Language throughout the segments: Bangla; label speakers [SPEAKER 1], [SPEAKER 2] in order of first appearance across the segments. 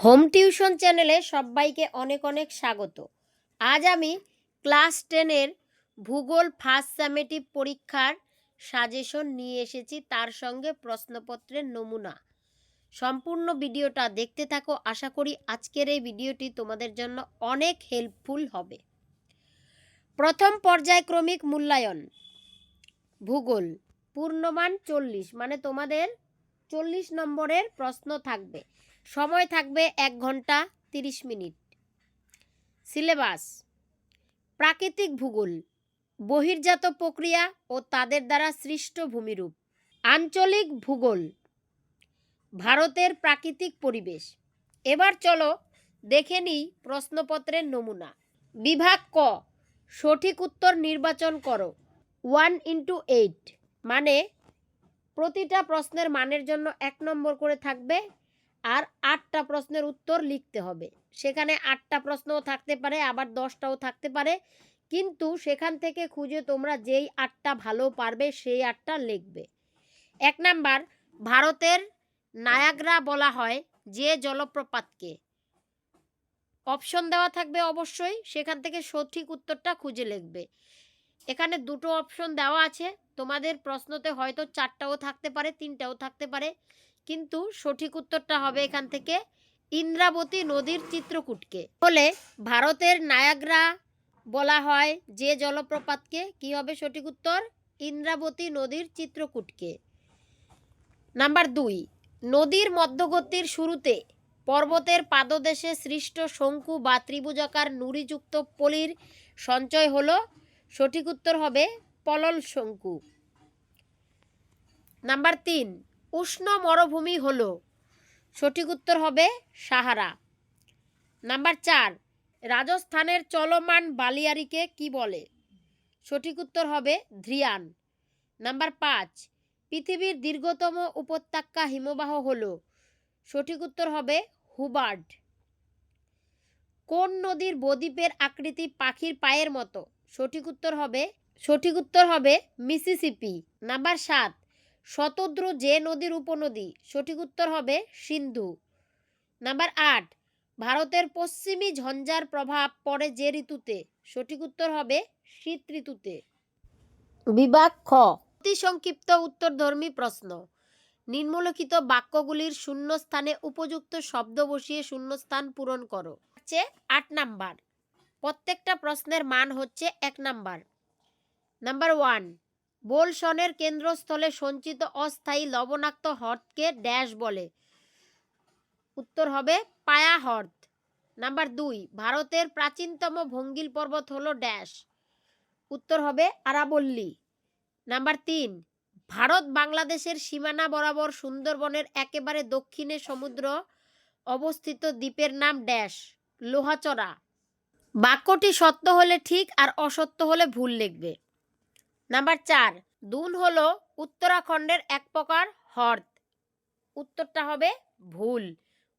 [SPEAKER 1] হোম টিউশন চ্যানেলে সবাইকে অনেক অনেক স্বাগত। আজ আমি ক্লাস 10-এর ভূগোল ফার্স্ট সামেটিভ পরীক্ষার সাজেশন নিয়ে এসেছি, তার সঙ্গে প্রশ্নপত্রের নমুনা। সম্পূর্ণ ভিডিওটা দেখতে থাকো। আশা করি আজকের এই ভিডিওটি তোমাদের জন্য অনেক হেল্পফুল হবে। প্রথম পর্যায়ক্রমিক মূল্যায়ন ভূগোল, পূর্ণমান 40, মানে তোমাদের 40 নম্বরের প্রশ্ন থাকবে। সময় থাকবে 1 ঘন্টা 30 মিনিট। সিলেবাস: প্রাকৃতিক ভূগোল, বহির্জাত প্রক্রিয়া ও তাদের দ্বারা সৃষ্ট ভূমিরূপ। আঞ্চলিক ভূগোল, ভারতের প্রাকৃতিক পরিবেশ। এবার চলো দেখে নিই প্রশ্নপত্রের নমুনা। বিভাগ ক, সঠিক উত্তর নির্বাচন করো। 1/8, মানে প্রতিটা প্রশ্নের মানের জন্য 1 নম্বর করে থাকবে, আর 8টা প্রশ্নের উত্তর লিখতে হবে। সেখানে 8টা প্রশ্নও থাকতে পারে, আবার 10টাও থাকতে পারে, কিন্তু সেখান থেকে খুঁজে তোমরা যেই 8টা ভালো পারবে সেই 8টা লিখবে। 1 নাম্বার, ভারতের নায়াগ্রা বলা হয় যে জলপ্রপাতকে। অপশন দেওয়া থাকবে অবশ্যই, সেখান থেকে সঠিক উত্তরটা খুঁজে লিখবে। এখানে দুটো অপশন দেওয়া আছে, তোমাদের প্রশ্নতে হয়তো 4টাও থাকতে পারে, 3টাও থাকতে পারে, কিন্তু সঠিক উত্তরটা হবে এখান থেকে ইন্দ্রাবতী নদীর চিত্রকূটকে। বলে ভারতের নায়াগ্রা বলা হয় যে জলপ্রপাতকে, কি হবে সঠিক উত্তর? ইন্দ্রাবতী নদীর চিত্রকূটকে। নাম্বার 2, নদীর মধ্যগতির শুরুতে পর্বতের পাদদেশে সৃষ্ট শঙ্কু বা ত্রিভুজাকার নুড়িযুক্ত পলির সঞ্চয় হলো, সঠিক উত্তর হবে পলল শঙ্কু। নাম্বার 3, উষ্ণ মরুভূমি হলো, সঠিক উত্তর হবে সাহারা। নাম্বার 4, রাজস্থানের চলমান বালিয়াড়িকে কি বলে? সঠিক উত্তর হবে ধ্রিয়ান। নাম্বার 5, পৃথিবীর দীর্ঘতম উপত্যকা হিমবাহ হলো, সঠিক উত্তর হবে হুবার্ড। কোন নদীর বদ্বীপের আকৃতি পাখির পায়ের মতো? সঠিক উত্তর হবে মিসিসিপি। নাম্বার 7, শতদ্রু যে নদীর উপনদী? সঠিক উত্তর হবে সিন্ধু। নাম্বার 8, ভারতের পশ্চিমী ঝঞ্ঝার প্রভাব পড়ে যে ঋতুতে? সঠিক উত্তর হবে শীত ঋতুতে। বিভাগ খ, অতি সংক্ষিপ্ত উত্তরধর্মী প্রশ্ন। নিম্নলিখিত বাক্যগুলির শূন্যস্থানে উপযুক্ত শব্দ বসিয়ে শূন্যস্থান পূরণ করো। 8 নাম্বার, প্রত্যেকটা প্রশ্নের মান হচ্ছে 1 নাম্বার। নাম্বার 1, বোলসনের কেন্দ্রস্থলে সঞ্চিত অস্থায়ী লবণাক্ত হ্রদকে ড্যাশ বলে? উত্তর হবে পায়া হ্রদ। নাম্বার 2, ভারতের প্রাচীনতম ভঙ্গিল পর্বত হলো ড্যাশ? উত্তর হবে আরাবল্লী। নাম্বার 3, ভারত বাংলাদেশের সীমানা বরাবর সুন্দরবনের একেবারে দক্ষিণে সমুদ্র অবস্থিত দ্বীপের নাম ড্যাশ? লোহাচড়া। বাক্যটি সত্য হলে ঠিক আর অসত্য হলে ভুল লিখবে। নাম্বার 4, দুন হলো উত্তরাখণ্ডের এক প্রকার হ্রদ? উত্তরটা হবে ভুল,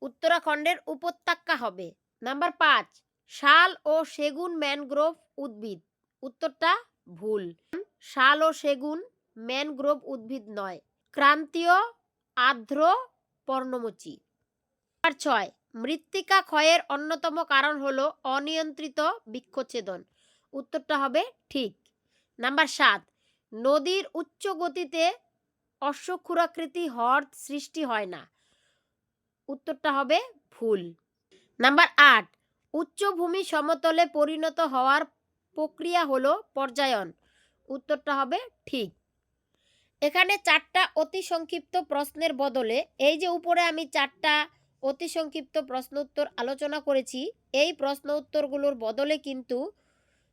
[SPEAKER 1] উত্তরাখণ্ডের উপত্যকা হবে। নাম্বার 5, শাল ও সেগুন ম্যানগ্রোভ উদ্ভিদ? উত্তরটা ভুল, শাল ও সেগুন ম্যানগ্রোভ উদ্ভিদ নয়, ক্রান্তীয় আর্দ্র পর্ণমোচী। নাম্বার 6, মৃত্তিকা ক্ষয়ের অন্যতম কারণ হলো অনিয়ন্ত্রিত বৃক্ষচ্ছেদন? উত্তরটা হবে ঠিক। নাম্বার 7, নদীর উচ্চ গতিতে অশ্বক্ষুরাকৃতি হ্রদ সৃষ্টি হয় না? উত্তরটা হবে ভুল। নাম্বার 8, উচ্চভূমি সমতলে পরিণত হওয়ার প্রক্রিয়া হলো পর্যায়ন? উত্তরটা হবে ঠিক। এখানে 4টা অতি সংক্ষিপ্ত প্রশ্নের বদলে এই যে উপরে আমি 4টা অতি সংক্ষিপ্ত প্রশ্ন উত্তর আলোচনা করেছি, এই প্রশ্ন উত্তরগুলোর বদলে কিন্তু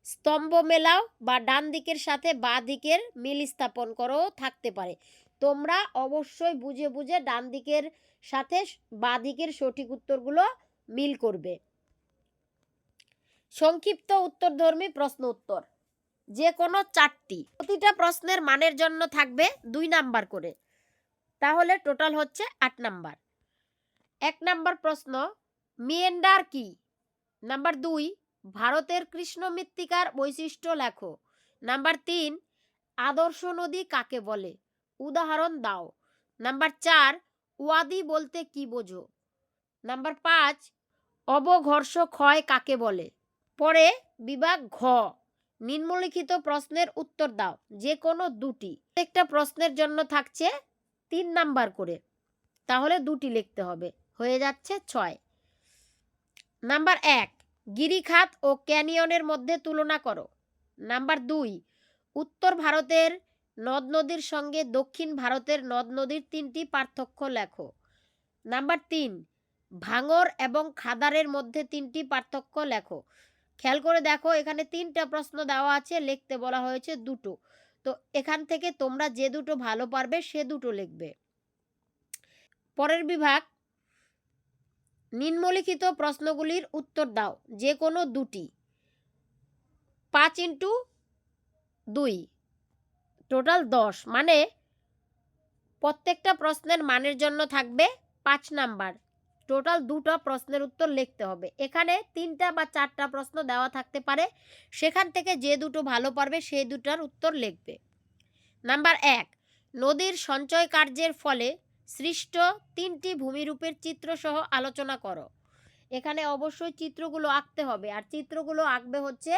[SPEAKER 1] স্তম্ভ মেলাও বা ডান দিকের সাথে বাঁ দিকের মিল স্থাপন করো থাকতে পারে। তোমরা অবশ্যই বুঝে বুঝে ডান দিকের সাথে বাঁ দিকের সঠিক উত্তরগুলো মিল করবে। সংক্ষিপ্ত উত্তরধর্মী প্রশ্ন উত্তর যে কোনো 4টি, প্রতিটা প্রশ্নের মানের জন্য থাকবে 2 নাম্বার করে, তাহলে টোটাল হচ্ছে 8 নাম্বার। 1 নাম্বার প্রশ্ন, মিয়েন্ডার কি? নাম্বার 2, ভারতের কৃষ্ণ মৃত্তিকার বৈশিষ্ট্য লেখো। নাম্বার 3, আদর্শ নদী কাকে বলে? উদাহরণ দাও। নাম্বার 4, ওয়াদি বলতে কি বোঝো? নাম্বার 5, অবঘর্ষ ক্ষয় কাকে বলে? পরে বিভাগ ঘ, নিম্নলিখিত প্রশ্নের উত্তর দাও, যে কোনো দুটি। প্রত্যেকটা প্রশ্নের জন্য থাকছে 3 নাম্বার করে, তাহলে দুটি লিখতে হবে, হয়ে যাচ্ছে 6। নাম্বার 1, গিরিখাত ও ক্যানিয়নের মধ্যে তুলনা করো। নাম্বার 2, উত্তর ভারতের নদ নদীর সঙ্গে দক্ষিণ ভারতের নদ নদীর 3টি পার্থক্য লেখো। নাম্বার 3, ভাঙর এবং খাদারের মধ্যে 3টি পার্থক্য লেখো। খেয়াল করে দেখো, এখানে 3টা প্রশ্ন দেওয়া আছে, লিখতে বলা হয়েছে দুটো। তো এখান থেকে তোমরা যে দুটো ভালো পারবে সে দুটো লিখবে। পরের বিভাগ, নিম্নলিখিত প্রশ্নগুলির উত্তর দাও, যে কোনো দুটি। 5x2, টোটাল 10, মানে প্রত্যেকটা প্রশ্নের মানের জন্য থাকবে 5 নাম্বার। টোটাল 2টা প্রশ্নের উত্তর লিখতে হবে। এখানে 3টা বা 4টা প্রশ্ন দেওয়া থাকতে পারে, সেখান থেকে যে দুটো ভালো পারবে সেই দুটার উত্তর লিখবে। নাম্বার 1, নদীর সঞ্চয় কার্যের ফলে সৃষ্ট 3টি ভূমিরূপের চিত্রসহ আলোচনা করো। এখানে অবশ্যই চিত্রগুলো আঁকতে হবে, আর চিত্রগুলো আঁকবে হচ্ছে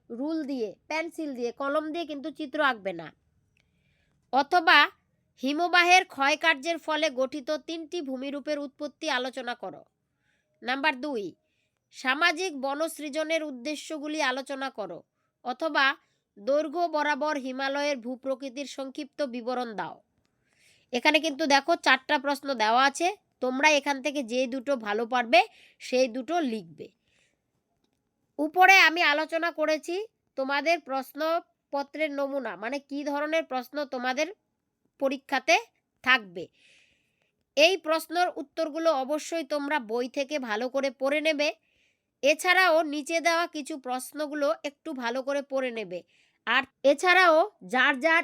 [SPEAKER 1] রুল দিয়ে, পেন্সিল দিয়ে, কলম দিয়ে কিন্তু চিত্র আঁকবে না। অথবা হিমবাহের ক্ষয়কার্যের ফলে গঠিত 3টি ভূমিরূপের উৎপত্তি আলোচনা করো। নাম্বার 2, সামাজিক বনসৃজনের উদ্দেশ্যগুলি আলোচনা করো। অথবা দৈর্ঘ্য বরাবর হিমালয়ের ভূপ্রকৃতির সংক্ষিপ্ত বিবরণ দাও। এখানে কিন্তু দেখো 4টা প্রশ্ন দেওয়া আছে, তোমরা এখান থেকে যে দুটো ভালো পারবে সেই দুটো লিখবে। উপরে আমি আলোচনা করেছি তোমাদের প্রশ্নপত্রের নমুনা, মানে কি ধরনের প্রশ্ন তোমাদের পরীক্ষাতে থাকবে। এই প্রশ্নের উত্তরগুলো অবশ্যই তোমরা বই থেকে ভালো করে পড়ে নেবে। এছাড়াও নিচে দেওয়া কিছু প্রশ্নগুলো একটু ভালো করে পড়ে নেবে। আর এছাড়াও যার যার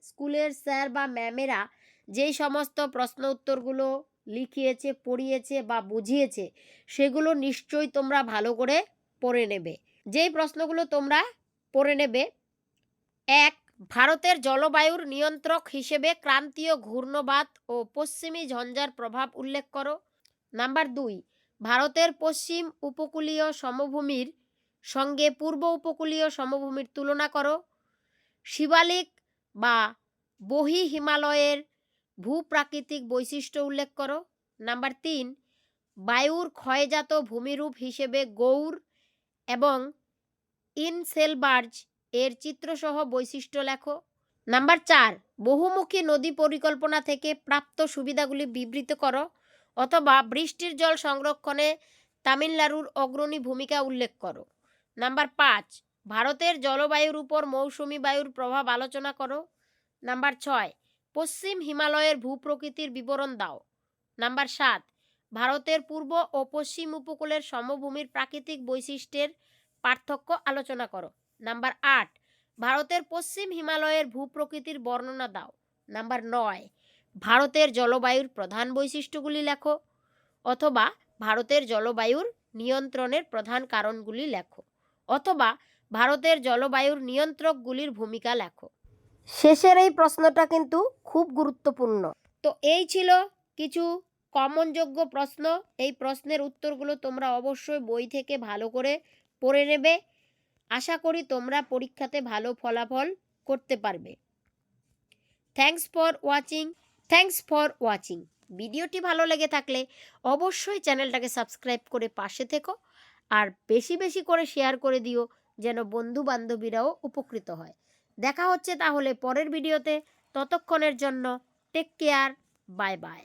[SPEAKER 1] স্কুলের স্যার বা ম্যামেরা যেই সমস্ত প্রশ্ন উত্তরগুলো লিখিয়েছে, পড়িয়েছে বা বুঝিয়েছে, সেগুলো নিশ্চয়ই তোমরা ভালো করে পড়ে নেবে। যেই প্রশ্নগুলো তোমরা পড়ে নেবে: 1, ভারতের জলবায়ুর নিয়ন্ত্রক হিসেবে ক্রান্তীয় ঘূর্ণবাত ও পশ্চিমী ঝঞ্ঝার প্রভাব উল্লেখ করো। নাম্বার 2, ভারতের পশ্চিম উপকূলীয় সমভূমির সঙ্গে পূর্ব উপকূলীয় সমভূমির তুলনা করো। শিবালিক বা বহি হিমালয়ের ভূপ্রাকৃতিক বৈশিষ্ট্য উল্লেখ করো। নাম্বার 3, বায়ুর ক্ষয়জাত ভূমিরূপ হিসেবে গৌর এবং ইনসেলবার্জ এর চিত্রসহ বৈশিষ্ট্য লেখো। নাম্বার 4, বহুমুখী নদী পরিকল্পনা থেকে প্রাপ্ত সুবিধাগুলি বিবৃত করো। অথবা বৃষ্টির জল সংরক্ষণে তামিলনাড়ুর অগ্রণী ভূমিকা উল্লেখ করো। নাম্বার 5, ভারতের জলবায়ুর উপর মৌসুমী বায়ুর প্রভাব আলোচনা করো। নাম্বার 6, পশ্চিম হিমালয়ের ভূপ্রকৃতির বিবরণ দাও। নাম্বার 7, ভারতের পূর্ব ও পশ্চিম উপকূলের সমভূমির প্রাকৃতিক বৈশিষ্ট্যের পার্থক্য আলোচনা করো। নাম্বার 8, ভারতের পশ্চিম হিমালয়ের ভূপ্রকৃতির বর্ণনা দাও। নাম্বার 9, ভারতের জলবায়ুর প্রধান বৈশিষ্ট্যগুলি লেখো। অথবা ভারতের জলবায়ুর নিয়ন্ত্রণের প্রধান কারণগুলি লেখো। অথবা ভারতের জলবায়ুর নিয়ন্ত্রকগুলির ভূমিকা লেখো। শেষের এই প্রশ্নটা কিন্তু খুব গুরুত্বপূর্ণ। তো এই ছিল কিছু কমনযোগ্য প্রশ্ন। এই প্রশ্নের উত্তরগুলো তোমরা অবশ্যই বই থেকে ভালো করে পড়ে নেবে। আশা করি তোমরা পরীক্ষাতে ভালো ফলাফল করতে পারবে। Thanks for watching. ভিডিওটি ভালো লেগে থাকলে অবশ্যই চ্যানেলটাকে সাবস্ক্রাইব করে পাশে থেকো, আর বেশি বেশি করে শেয়ার করে দিও, যেন বন্ধু বান্ধবীরাও উপকৃত হয়। দেখা হচ্ছে তাহলে পরের ভিডিওতে। ততক্ষণের জন্য টেক কেয়ার, বাই বাই।